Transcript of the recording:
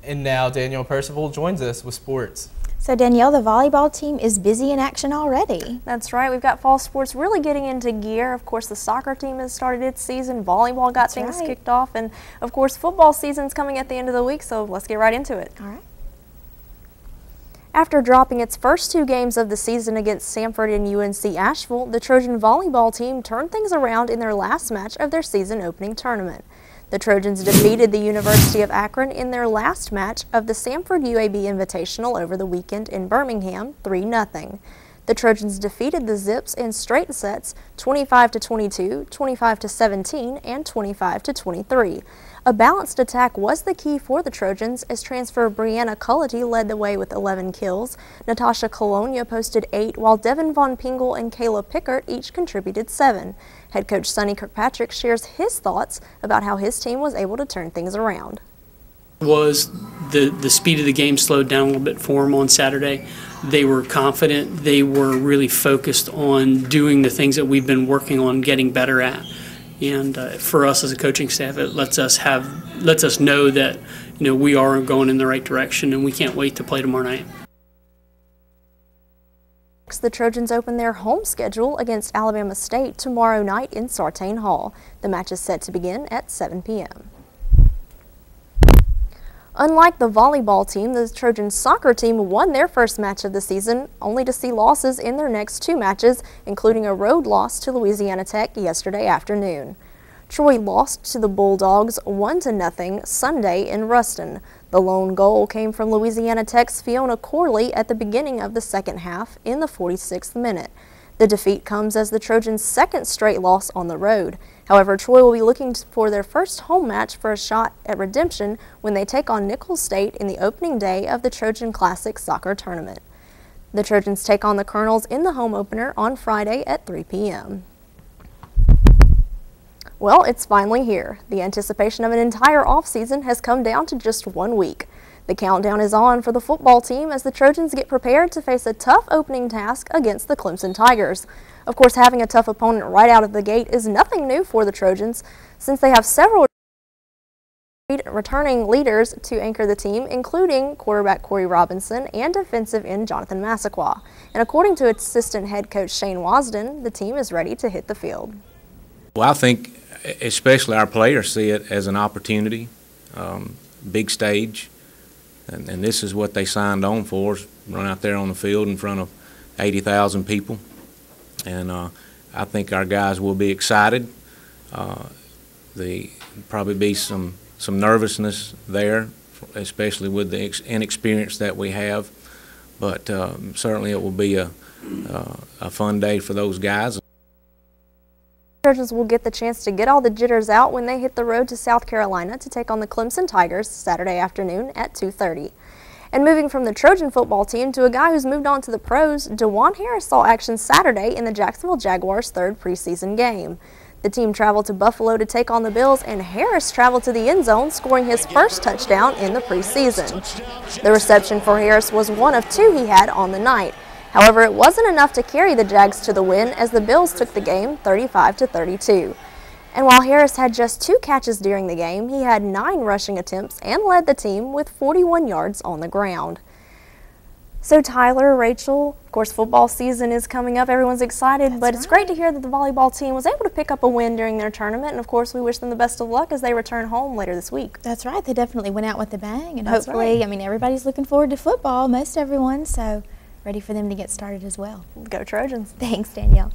And now Danielle Percival joins us with sports. So Danielle, the volleyball team is busy in action already. That's right. We've got fall sports really getting into gear. Of course, the soccer team has started its season. Volleyball got things kicked off. And, of course, football season's coming at the end of the week, so let's get right into it. All right. After dropping its first 2 games of the season against Samford and UNC Asheville, the Trojan volleyball team turned things around in their last match of their season opening tournament. The Trojans defeated the University of Akron in their last match of the Samford UAB Invitational over the weekend in Birmingham, 3-0. The Trojans defeated the Zips in straight sets 25-22, 25-17, and 25-23. A balanced attack was the key for the Trojans as transfer Brianna Cullity led the way with 11 kills. Natasha Colonia posted 8, while Devin Von Pingle and Kayla Pickert each contributed 7. Head coach Sonny Kirkpatrick shares his thoughts about how his team was able to turn things around. Was the speed of the game slowed down a little bit for them on Saturday. They were confident. They were really focused on doing the things that we've been working on getting better at. And for us as a coaching staff, it lets us know that we are going in the right direction, and we can't wait to play tomorrow night. The Trojans open their home schedule against Alabama State tomorrow night in Sartain Hall. The match is set to begin at 7 p.m. Unlike the volleyball team, the Trojan soccer team won their first match of the season, only to see losses in their next 2 matches, including a road loss to Louisiana Tech yesterday afternoon. Troy lost to the Bulldogs 1-0 Sunday in Ruston. The lone goal came from Louisiana Tech's Fiona Corley at the beginning of the second half in the 46th minute. The defeat comes as the Trojans' second straight loss on the road. However, Troy will be looking for their first home match for a shot at redemption when they take on Nicholls State in the opening day of the Trojan Classic Soccer Tournament. The Trojans take on the Colonels in the home opener on Friday at 3 p.m. Well, it's finally here. The anticipation of an entire offseason has come down to just 1 week. The countdown is on for the football team as the Trojans get prepared to face a tough opening task against the Clemson Tigers. Of course, having a tough opponent right out of the gate is nothing new for the Trojans, since they have several returning leaders to anchor the team, including quarterback Corey Robinson and defensive end Jonathan Massaquoi. And according to assistant head coach Shane Wasden, the team is ready to hit the field. Well, I think especially our players see it as an opportunity, big stage. And this is what they signed on for, is run out there on the field in front of 80,000 people. And I think our guys will be excited. There'll probably be some nervousness there, especially with the inexperience that we have. But certainly it will be a fun day for those guys. Trojans will get the chance to get all the jitters out when they hit the road to South Carolina to take on the Clemson Tigers Saturday afternoon at 2:30. And moving from the Trojan football team to a guy who's moved on to the pros, DeJuan Harris saw action Saturday in the Jacksonville Jaguars' 3rd preseason game. The team traveled to Buffalo to take on the Bills, and Harris traveled to the end zone, scoring his first touchdown in the preseason. The reception for Harris was one of 2 he had on the night. However, it wasn't enough to carry the Jags to the win as the Bills took the game 35-32. And while Harris had just 2 catches during the game, he had 9 rushing attempts and led the team with 41 yards on the ground. So Tyler, Rachel, of course football season is coming up. Everyone's excited, but it's great to hear that the volleyball team was able to pick up a win during their tournament. And of course we wish them the best of luck as they return home later this week. That's right. They definitely went out with a bang, and hopefully, I mean, everybody's looking forward to football, most everyone, so ready for them to get started as well. Go Trojans. Thanks, Danielle.